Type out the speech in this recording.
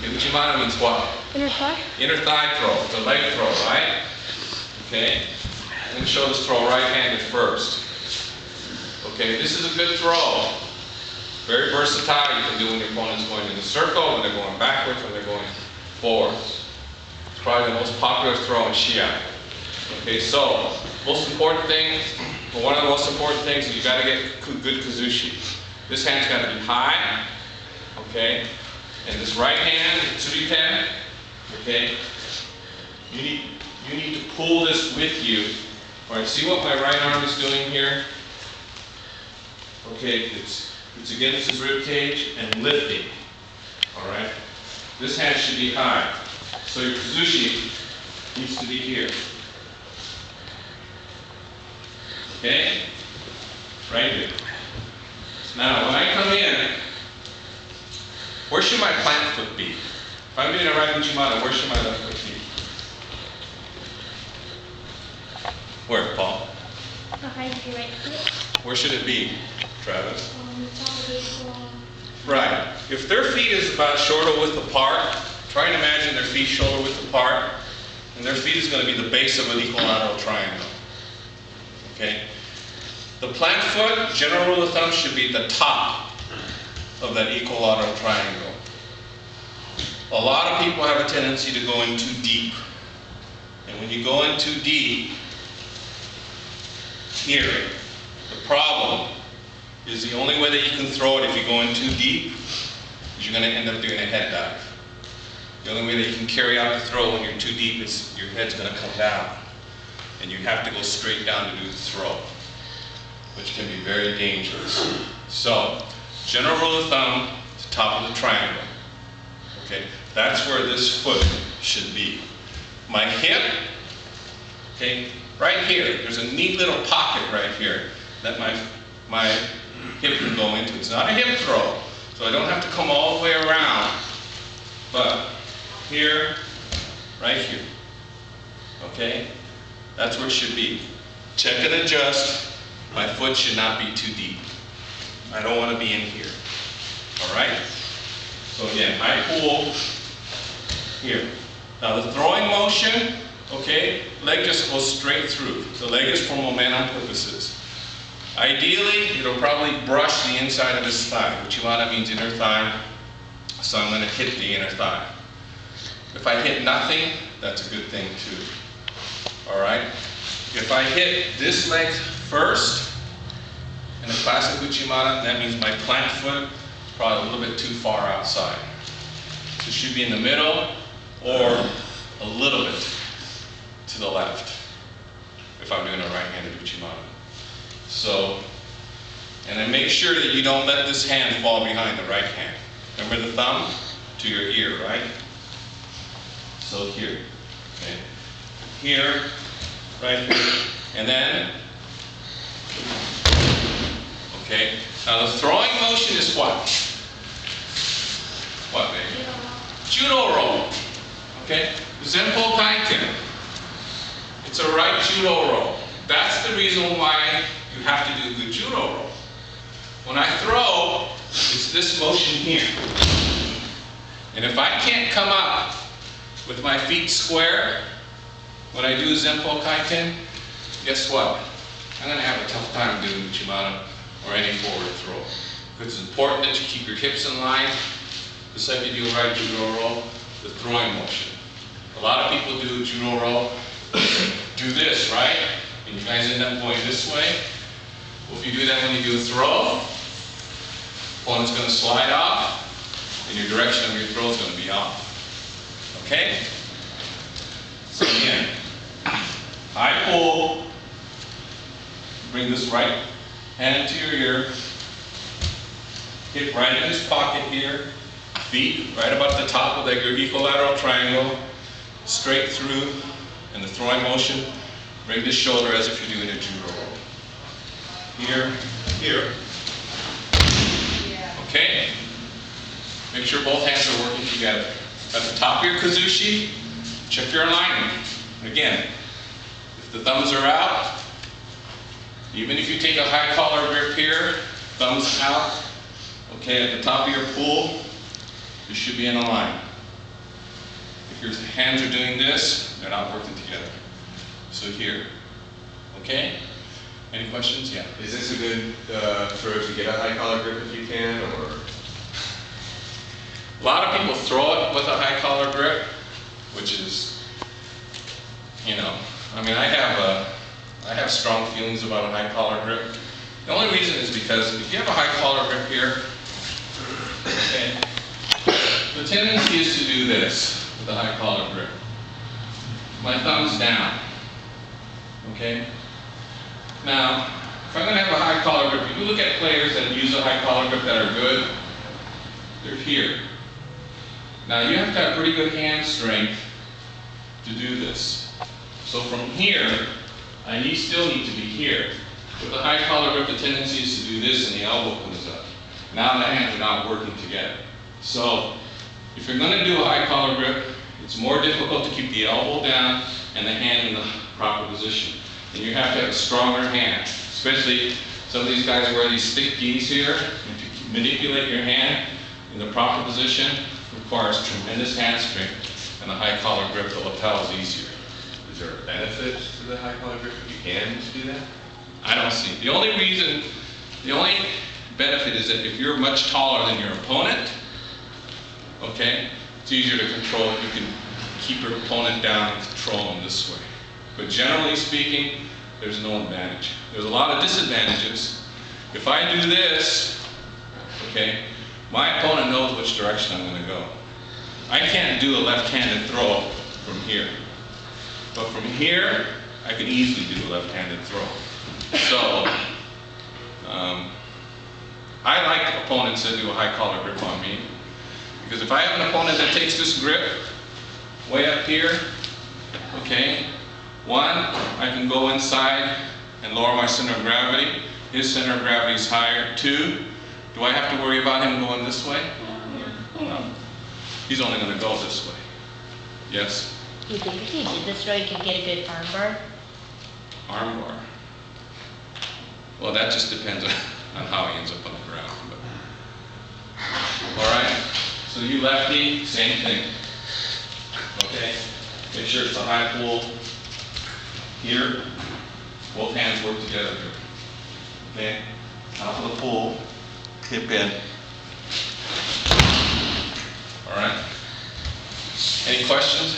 Uchimata means what? Inner thigh? Inner thigh throw. It's a leg throw, right? Okay. I'm going to show this throw right-handed first. Okay, this is a good throw. Very versatile. You can do when your opponent's going in a circle, when they're going backwards, when they're going forwards. It's probably the most popular throw in Shia. Okay, so most important thing, or one of the most important things is you got to get good kazushi. This hand's got to be high, okay, and this right hand, tsuriken, okay, you need to pull this with you. All right, see what my right arm is doing here? Okay, it's against his rib cage and lifting. All right, this hand should be high, so your kazushi needs to be here. Okay? Right here. Now, when I come in, where should my plant foot be? If I'm doing a right Uchimata, where should my left foot be? Where, Paul? Behind your right foot. Where should it be, Travis? On the top of the ankle. Right. If their feet is about shoulder width apart, try and imagine their feet shoulder width apart, and their feet is going to be the base of an equilateral triangle. Okay? The plant foot, general rule of thumb, should be at the top of that equilateral triangle. A lot of people have a tendency to go in too deep. And when you go in too deep, here, the problem is the only way that you can throw it if you go in too deep is you're going to end up doing a head dive. The only way that you can carry out the throw when you're too deep is your head's going to come down. And you have to go straight down to do the throw, which can be very dangerous. So, general rule of thumb, the top of the triangle. Okay, that's where this foot should be. My hip, okay, right here, there's a neat little pocket right here that my hip can go into. It's not a hip throw, so I don't have to come all the way around, but here, right here, okay? That's where it should be. Check and adjust. My foot should not be too deep. I don't want to be in here. All right? So again, I pull here. Now the throwing motion, okay, leg just goes straight through. The leg is for momentum purposes. Ideally, it'll probably brush the inside of his thigh. Uchimata means inner thigh, so I'm going to hit the inner thigh. If I hit nothing, that's a good thing too. All right? If I hit this leg first, in a classic Uchimata, that means my plant foot is probably a little bit too far outside. So it should be in the middle or a little bit to the left if I'm doing a right-handed Uchimata. So, and then make sure that you don't let this hand fall behind the right hand. Remember the thumb to your ear, right? So here, okay? Here, right here, and then, okay? Now the throwing motion is what? What, baby? Judo roll, okay? Zenpo Kaiken. It's a right judo roll. That's the reason why you have to do the judo roll. When I throw, it's this motion here. And if I can't come up with my feet square, when I do Zenpo Kaiten, guess what? I'm going to have a tough time doing Uchimata or any forward throw. Because it's important that you keep your hips in line, just like you do a right judo roll, the throwing motion. A lot of people do judo roll, do this, right? And you guys end up going this way. Well, if you do that when you do a throw, opponent's going to slide off, and your direction of your throw is going to be off. Okay? So again, I pull, bring this right hand to your ear, hip right in this pocket here, feet right about the top of that equilateral triangle, straight through, and the throwing motion, bring this shoulder as if you're doing a judo roll. Here, here. Okay? Make sure both hands are working together. At the top of your kazushi, check your alignment. Again, if the thumbs are out, even if you take a high collar grip here, thumbs out, okay, at the top of your pull, you should be in a line. if your hands are doing this, they're not working together. So here, okay? Any questions? Yeah. Is this a good throw to get a high collar grip if you can, or? A lot of people throw it with a high collar grip, which is, you know, I mean, I have strong feelings about a high collar grip. The only reason is because if you have a high collar grip here, okay, the tendency is to do this with a high collar grip. My thumb's down, okay? Now, if I'm going to have a high collar grip, if you look at players that use a high collar grip that are good, they're here. Now, you have to have pretty good hand strength to do this. So from here, I still need to be here. With a high collar grip, the tendency is to do this and the elbow comes up. Now the hands are not working together. So if you're going to do a high collar grip, it's more difficult to keep the elbow down and the hand in the proper position. And you have to have a stronger hand. Especially some of these guys wear these thick gis here. And to manipulate your hand in the proper position requires tremendous hand strength. And the high collar grip, the lapel is easier. Is there a benefit to the high collar grip if you can do that? I don't see it. The only benefit is that if you're much taller than your opponent, okay, it's easier to control. You can keep your opponent down and control them this way. But generally speaking, there's no advantage. There's a lot of disadvantages. If I do this, okay, my opponent knows which direction I'm going to go. I can't do a left-handed throw from here. But from here, I can easily do a left-handed throw. So, I like opponents that do a high collar grip on me. Because if I have an opponent that takes this grip way up here, okay, one, I can go inside and lower my center of gravity. His center of gravity is higher. Two, do I have to worry about him going this way? No. He's only going to go this way. Yes? You think if you did this right, you could get a good arm bar? Arm bar. Well, that just depends on how he ends up on the ground. But. All right. So you lefty, same thing. Okay. Make sure it's a high pull here. Both hands work together here. Okay. Top of the pull. Tip in. All right. Any questions?